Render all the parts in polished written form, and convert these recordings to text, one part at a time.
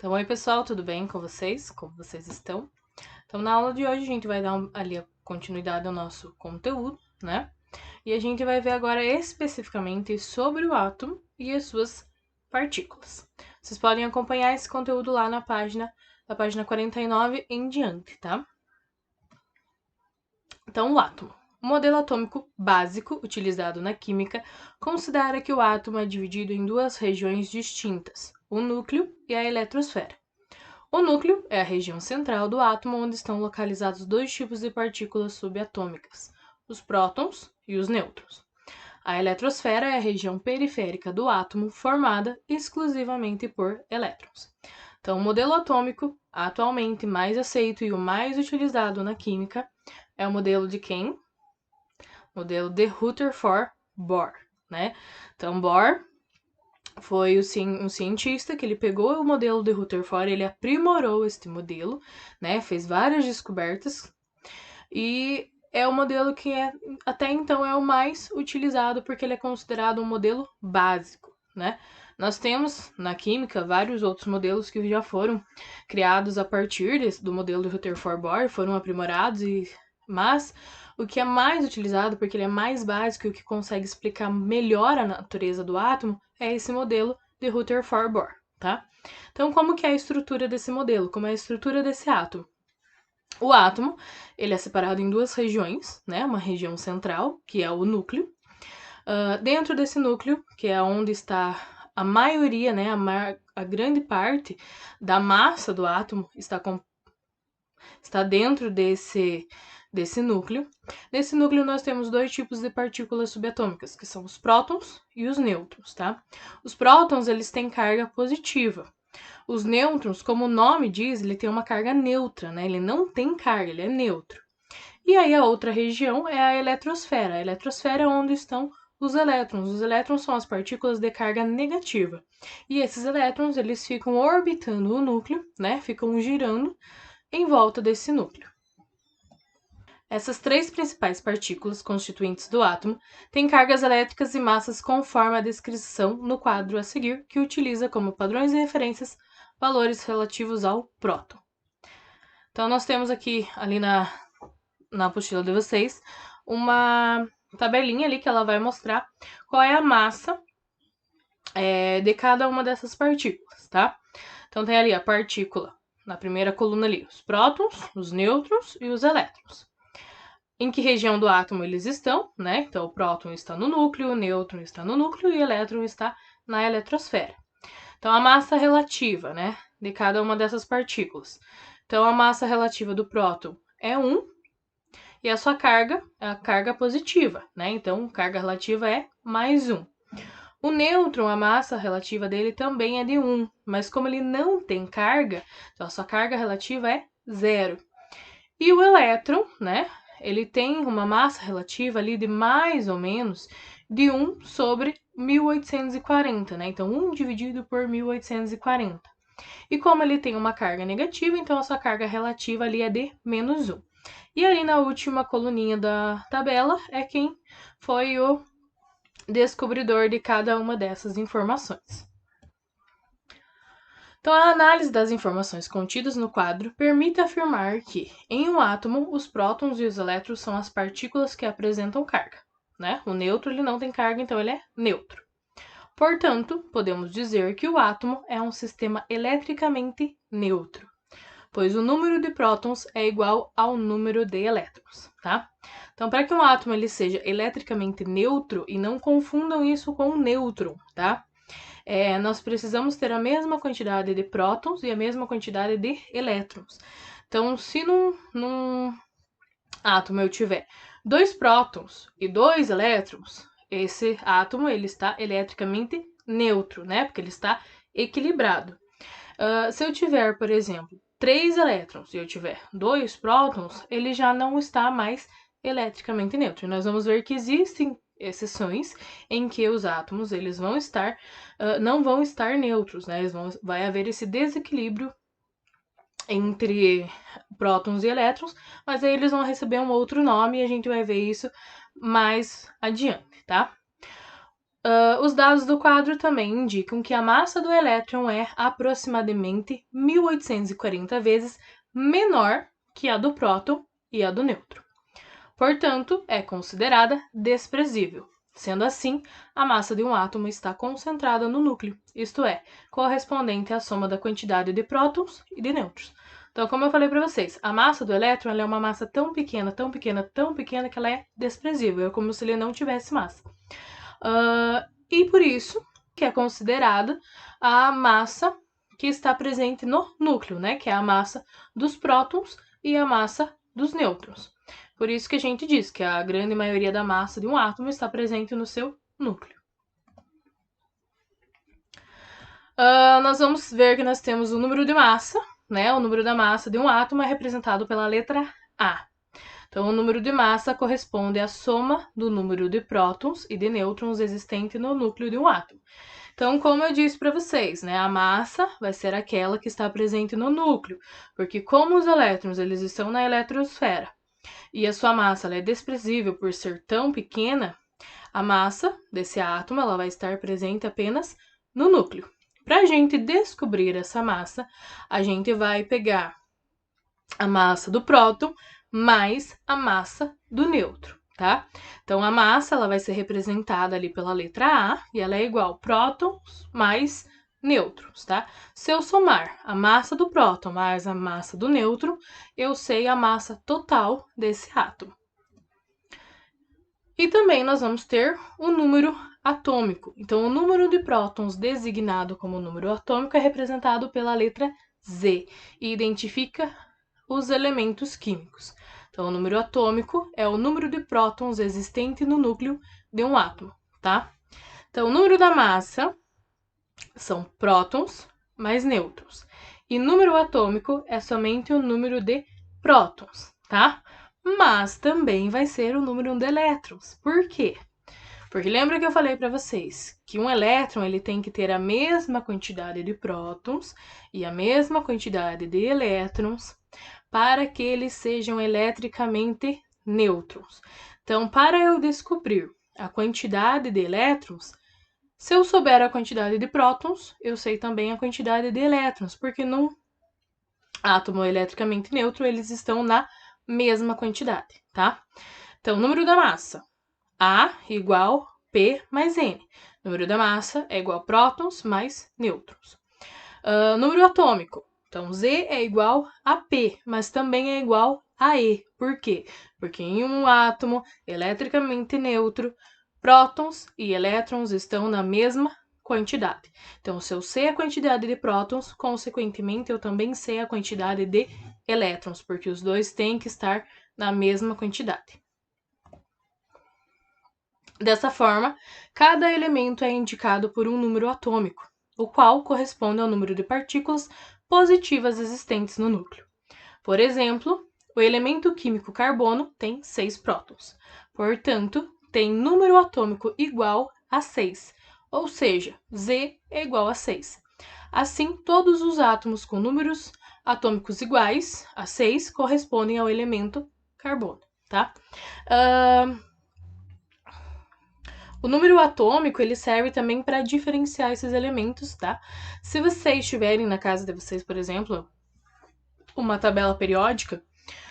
Então, oi pessoal, tudo bem com vocês? Como vocês estão? Então, na aula de hoje a gente vai dar ali a continuidade ao nosso conteúdo, né? E a gente vai ver agora especificamente sobre o átomo e as suas partículas. Vocês podem acompanhar esse conteúdo lá na página 49 em diante, tá? Então, o átomo. O modelo atômico básico utilizado na química considera que o átomo é dividido em duas regiões distintas, o núcleo e a eletrosfera. O núcleo é a região central do átomo onde estão localizados dois tipos de partículas subatômicas, os prótons e os nêutrons. A eletrosfera é a região periférica do átomo formada exclusivamente por elétrons. Então, o modelo atômico atualmente mais aceito e o mais utilizado na química é o modelo de quem? Modelo de Rutherford-Bohr, né? Então, Bohr foi um cientista que ele pegou o modelo de Rutherford, ele aprimorou este modelo, né? Fez várias descobertas e é o modelo que até então é o mais utilizado porque ele é considerado um modelo básico, né? Nós temos na química vários outros modelos que já foram criados a partir do modelo de Rutherford-Bohr, foram aprimorados mas o que é mais utilizado, porque ele é mais básico e o que consegue explicar melhor a natureza do átomo, é esse modelo de Rutherford-Bohr, tá? Então, como que é a estrutura desse modelo? Como é a estrutura desse átomo? O átomo, ele é separado em duas regiões, né? Uma região central, que é o núcleo. Dentro desse núcleo, que é onde está a maioria, né? A grande parte da massa do átomo está dentro desse núcleo. Nesse núcleo nós temos dois tipos de partículas subatômicas, que são os prótons e os nêutrons, tá? Os prótons, eles têm carga positiva. Os nêutrons, como o nome diz, ele tem uma carga neutra, né? Ele não tem carga, ele é neutro. E aí a outra região é a eletrosfera. A eletrosfera é onde estão os elétrons. Os elétrons são as partículas de carga negativa. E esses elétrons, eles ficam orbitando o núcleo, né? Ficam girando em volta desse núcleo. Essas três principais partículas constituintes do átomo têm cargas elétricas e massas conforme a descrição no quadro a seguir, que utiliza como padrões e referências valores relativos ao próton. Então, nós temos aqui, ali na apostila de vocês, uma tabelinha ali que ela vai mostrar qual é a massa de cada uma dessas partículas, tá? Então, tem ali a partícula, na primeira coluna ali, os prótons, os nêutrons e os elétrons. Em que região do átomo eles estão, né? Então, o próton está no núcleo, o nêutron está no núcleo e o elétron está na eletrosfera. Então, a massa relativa, né, de cada uma dessas partículas. Então, a massa relativa do próton é 1 e a sua carga é a carga positiva, né? Então, carga relativa é mais 1. O nêutron, a massa relativa dele também é de 1, mas como ele não tem carga, então a sua carga relativa é 0. E o elétron, né, ele tem uma massa relativa ali de mais ou menos de 1 sobre 1840, né? Então, 1 dividido por 1840. E como ele tem uma carga negativa, então a sua carga relativa ali é de menos 1. E ali na última coluninha da tabela é quem foi o descobridor de cada uma dessas informações. Então, a análise das informações contidas no quadro permite afirmar que, em um átomo, os prótons e os elétrons são as partículas que apresentam carga, né? O nêutron ele não tem carga, então ele é neutro. Portanto, podemos dizer que o átomo é um sistema eletricamente neutro, pois o número de prótons é igual ao número de elétrons, tá? Então, para que um átomo ele seja eletricamente neutro, e não confundam isso com um nêutron, tá? Nós precisamos ter a mesma quantidade de prótons e a mesma quantidade de elétrons. Então, se num átomo eu tiver 2 prótons e 2 elétrons, esse átomo ele está eletricamente neutro, né? Porque ele está equilibrado. Se eu tiver, por exemplo, 3 elétrons e eu tiver 2 prótons, ele já não está mais eletricamente neutro. Nós vamos ver que existem exceções em que os átomos eles vão estar, não vão estar neutros, né? Vai haver esse desequilíbrio entre prótons e elétrons, mas aí eles vão receber um outro nome e a gente vai ver isso mais adiante, tá? Os dados do quadro também indicam que a massa do elétron é aproximadamente 1840 vezes menor que a do próton e a do nêutron. Portanto, é considerada desprezível. Sendo assim, a massa de um átomo está concentrada no núcleo, isto é, correspondente à soma da quantidade de prótons e de nêutrons. Então, como eu falei para vocês, a massa do elétron é uma massa tão pequena, tão pequena, tão pequena que ela é desprezível, é como se ele não tivesse massa. E por isso que é considerada a massa que está presente no núcleo, né? Que é a massa dos prótons e a massa dos nêutrons. Por isso que a gente diz que a grande maioria da massa de um átomo está presente no seu núcleo. Nós vamos ver que nós temos o número de massa, né? O número da massa de um átomo é representado pela letra A. Então, o número de massa corresponde à soma do número de prótons e de nêutrons existente no núcleo de um átomo. Então, como eu disse para vocês, né, a massa vai ser aquela que está presente no núcleo, porque como os elétrons eles estão na eletrosfera e a sua massa ela é desprezível por ser tão pequena, a massa desse átomo ela vai estar presente apenas no núcleo. Para a gente descobrir essa massa, a gente vai pegar a massa do próton mais a massa do nêutron, tá? Então, a massa ela vai ser representada ali pela letra A e ela é igual prótons mais nêutrons, tá? Se eu somar a massa do próton mais a massa do nêutron, eu sei a massa total desse átomo. E também nós vamos ter o número atômico. Então, o número de prótons designado como número atômico é representado pela letra Z e identifica os elementos químicos. Então, o número atômico é o número de prótons existente no núcleo de um átomo, tá? Então, o número da massa são prótons mais nêutrons. E número atômico é somente o número de prótons, tá? Mas também vai ser o número de elétrons. Por quê? Porque lembra que eu falei para vocês que um elétron ele tem que ter a mesma quantidade de prótons e a mesma quantidade de elétrons para que eles sejam eletricamente nêutrons. Então, para eu descobrir a quantidade de elétrons, se eu souber a quantidade de prótons, eu sei também a quantidade de elétrons, porque num átomo eletricamente neutro, eles estão na mesma quantidade, tá? Então, número da massa, A igual P mais N. Número da massa é igual a prótons mais nêutrons. Número atômico, então, Z é igual a P, mas também é igual a E. Por quê? Porque em um átomo eletricamente neutro, prótons e elétrons estão na mesma quantidade. Então, se eu sei a quantidade de prótons, consequentemente, eu também sei a quantidade de elétrons, porque os dois têm que estar na mesma quantidade. Dessa forma, cada elemento é indicado por um número atômico, o qual corresponde ao número de partículas positivas existentes no núcleo. Por exemplo, o elemento químico carbono tem 6 prótons, portanto, tem número atômico igual a 6, ou seja, Z é igual a 6. Assim, todos os átomos com números atômicos iguais a 6 correspondem ao elemento carbono, tá? O número atômico, ele serve também para diferenciar esses elementos, tá? Se vocês tiverem na casa de vocês, por exemplo, uma tabela periódica,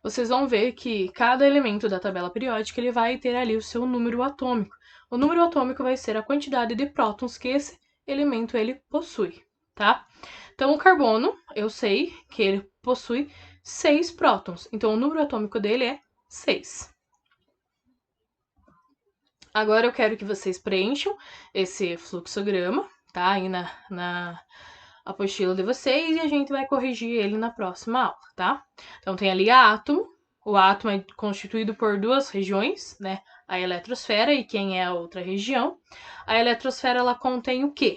vocês vão ver que cada elemento da tabela periódica, ele vai ter ali o seu número atômico. O número atômico vai ser a quantidade de prótons que esse elemento, ele possui, tá? Então, o carbono, eu sei que ele possui 6 prótons. Então, o número atômico dele é 6. Agora eu quero que vocês preencham esse fluxograma, tá? Aí na apostila de vocês e a gente vai corrigir ele na próxima aula, tá? Então tem ali átomo. O átomo é constituído por duas regiões, né? A eletrosfera e quem é a outra região. A eletrosfera ela contém o quê?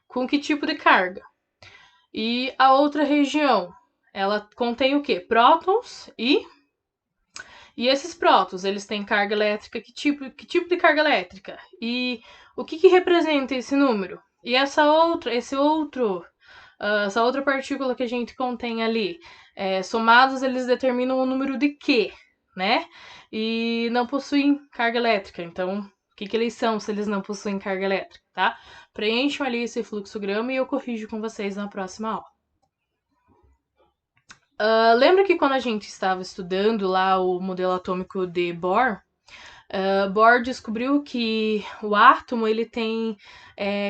Com que tipo de carga? E a outra região, ela contém o quê? Prótons e esses prótons, eles têm carga elétrica, que tipo de carga elétrica? E o que representa esse número? E essa outra partícula que a gente contém ali, somados, eles determinam o número de quê, né? E não possuem carga elétrica, então que eles são se eles não possuem carga elétrica, tá? Preencham ali esse fluxograma e eu corrijo com vocês na próxima aula. Lembra que quando a gente estava estudando lá o modelo atômico de Bohr, Bohr descobriu que o átomo ele tem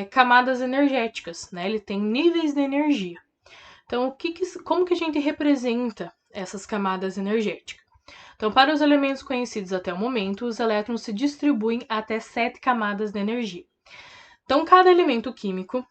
camadas energéticas, né? Ele tem níveis de energia. Então, como que a gente representa essas camadas energéticas? Então, para os elementos conhecidos até o momento, os elétrons se distribuem até 7 camadas de energia. Então, cada elemento químico,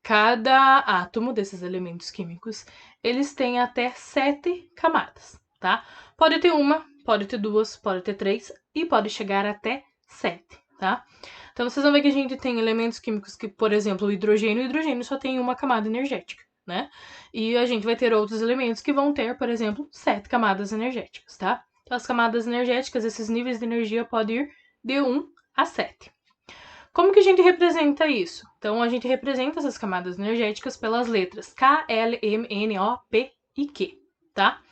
cada átomo desses elementos químicos, eles têm até 7 camadas, tá? Pode ter uma, pode ter duas, pode ter 3 e pode chegar até 7, tá? Então, vocês vão ver que a gente tem elementos químicos que, por exemplo, o hidrogênio só tem uma camada energética, né? E a gente vai ter outros elementos que vão ter, por exemplo, 7 camadas energéticas, tá? Então, as camadas energéticas, esses níveis de energia podem ir de 1 a 7. Como que a gente representa isso? Então, a gente representa essas camadas energéticas pelas letras K, L, M, N, O, P e Q, tá?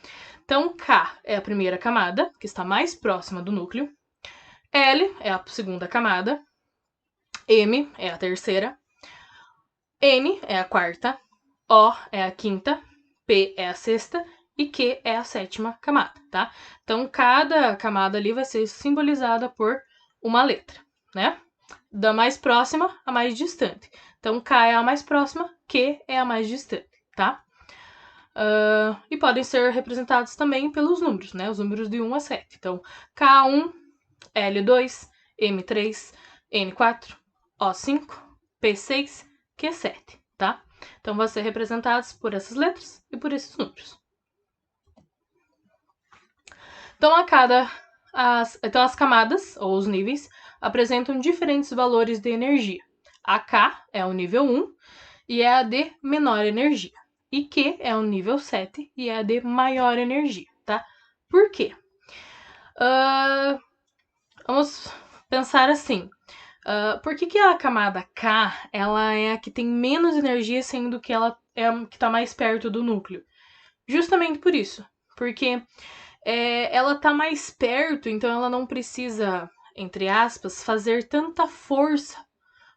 Então, K é a primeira camada, que está mais próxima do núcleo. L é a segunda camada. M é a terceira. N é a quarta. O é a quinta. P é a sexta. E Q é a sétima camada, tá? Então, cada camada ali vai ser simbolizada por uma letra, né? Da mais próxima à mais distante. Então, K é a mais próxima, Q é a mais distante, tá? E podem ser representados também pelos números, né? Os números de 1 a 7. Então, K1, L2, M3, N4, O5, P6, Q7, tá? Então, vão ser representados por essas letras e por esses números. Então, as camadas, ou os níveis, apresentam diferentes valores de energia. A K é o nível 1 e é a de menor energia. E Q é o nível 7 e é a de maior energia, tá? Por quê? Vamos pensar assim. Por que a camada K ela é a que tem menos energia, sendo que ela é a que está mais perto do núcleo? Justamente por isso. Porque ela está mais perto, então ela não precisa, entre aspas, fazer tanta força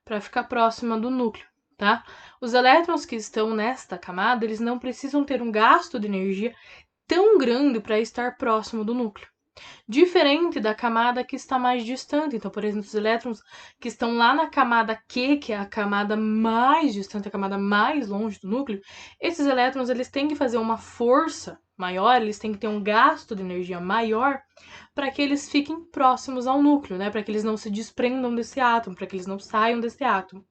para ficar próxima do núcleo, tá? Os elétrons que estão nesta camada, eles não precisam ter um gasto de energia tão grande para estar próximo do núcleo. Diferente da camada que está mais distante. Então, por exemplo, os elétrons que estão lá na camada Q, que é a camada mais distante, a camada mais longe do núcleo, esses elétrons eles têm que fazer uma força maior, eles têm que ter um gasto de energia maior para que eles fiquem próximos ao núcleo, né? Para que eles não se desprendam desse átomo, para que eles não saiam desse átomo.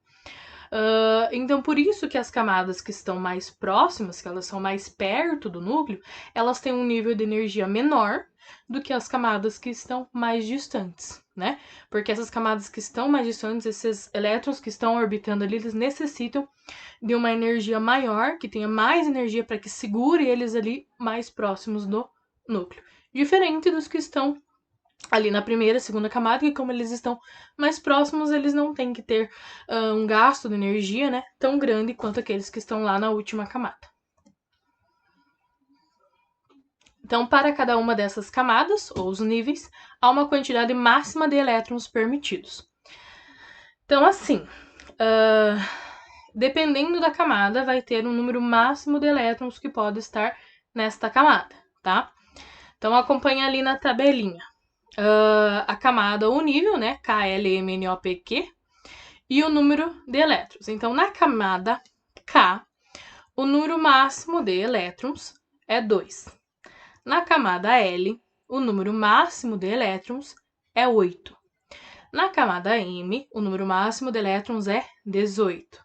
Então, por isso que as camadas que estão mais próximas, que elas são mais perto do núcleo, elas têm um nível de energia menor do que as camadas que estão mais distantes, né? Porque essas camadas que estão mais distantes, esses elétrons que estão orbitando ali, eles necessitam de uma energia maior, que tenha mais energia para que segure eles ali mais próximos do núcleo. Diferente dos que estão ali na primeira, segunda camada, que como eles estão mais próximos, eles não têm que ter um gasto de energia, né, tão grande quanto aqueles que estão lá na última camada. Então, para cada uma dessas camadas, ou os níveis, há uma quantidade máxima de elétrons permitidos. Então, assim, dependendo da camada, vai ter um número máximo de elétrons que pode estar nesta camada, tá? Então, acompanha ali na tabelinha. A camada ou nível, né? K, L, M, N, O, P, Q. E o número de elétrons. Então, na camada K, o número máximo de elétrons é 2. Na camada L, o número máximo de elétrons é 8. Na camada M, o número máximo de elétrons é 18.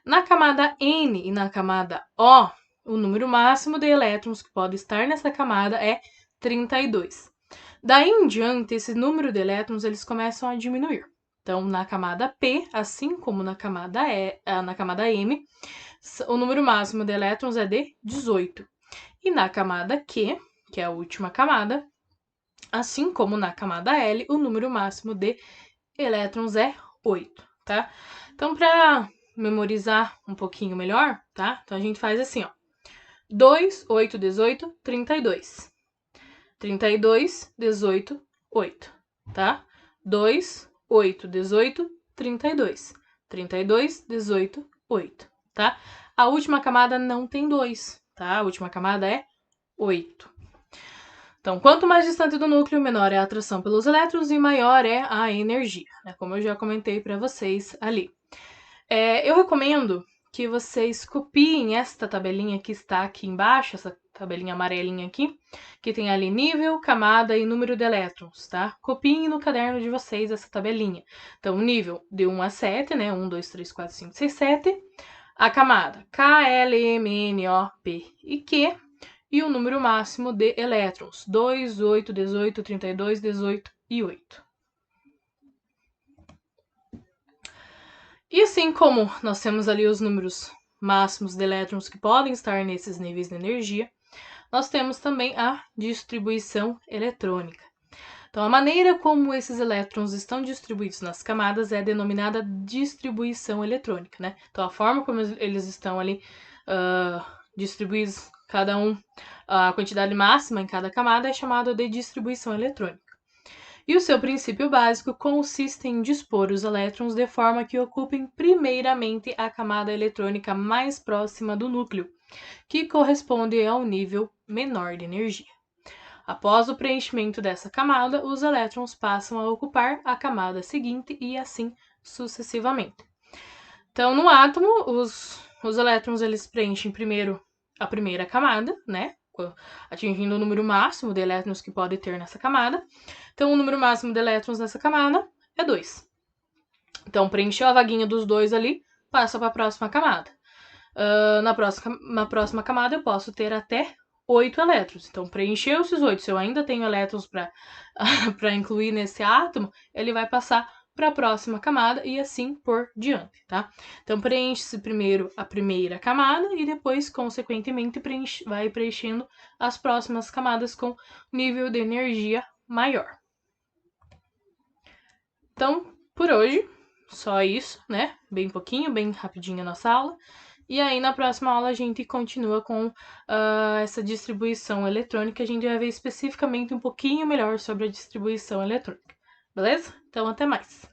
Na camada N e na camada O, o número máximo de elétrons que pode estar nessa camada é 32. Daí em diante, esse número de elétrons eles começam a diminuir. Então, na camada P, assim como na camada M, o número máximo de elétrons é de 18. E na camada Q, que é a última camada, assim como na camada L, o número máximo de elétrons é 8, tá? Então, para memorizar um pouquinho melhor, tá? Então, a gente faz assim, ó. 2, 8, 18, 32. 32, 18, 8, tá? 2, 8, 18, 32. 32, 18, 8, tá? A última camada não tem 2, tá? A última camada é 8. Então, quanto mais distante do núcleo, menor é a atração pelos elétrons e maior é a energia, né? Como eu já comentei para vocês ali. Eu recomendo que vocês copiem esta tabelinha que está aqui embaixo, essa tabelinha amarelinha aqui, que tem ali nível, camada e número de elétrons, tá? Copiem no caderno de vocês essa tabelinha. Então, o nível de 1 a 7, né? 1, 2, 3, 4, 5, 6, 7. A camada K, L, M, N, O, P e Q. E o número máximo de elétrons, 2, 8, 18, 32, 18 e 8. E assim como nós temos ali os números máximos de elétrons que podem estar nesses níveis de energia, nós temos também a distribuição eletrônica. Então, a maneira como esses elétrons estão distribuídos nas camadas é denominada distribuição eletrônica, né? Então, a forma como eles estão ali distribuídos, cada um, a quantidade máxima em cada camada é chamada de distribuição eletrônica. E o seu princípio básico consiste em dispor os elétrons de forma que ocupem primeiramente a camada eletrônica mais próxima do núcleo, que corresponde ao nível menor de energia. Após o preenchimento dessa camada, os elétrons passam a ocupar a camada seguinte e assim sucessivamente. Então, no átomo, os elétrons eles preenchem primeiro a primeira camada, né? Atingindo o número máximo de elétrons que pode ter nessa camada. Então, o número máximo de elétrons nessa camada é 2. Então, preencheu a vaguinha dos 2 ali, passa para a próxima camada. Na próxima camada, eu posso ter até 8 elétrons. Então, preencheu esses 8. Se eu ainda tenho elétrons para incluir nesse átomo, ele vai passar para a próxima camada e assim por diante, tá? Então, preenche-se primeiro a primeira camada e depois, consequentemente, vai preenchendo as próximas camadas com nível de energia maior. Então, por hoje, só isso, né? Bem pouquinho, bem rapidinho a nossa aula. E aí, na próxima aula, a gente continua com essa distribuição eletrônica. A gente vai ver especificamente um pouquinho melhor sobre a distribuição eletrônica. Beleza? Então, até mais!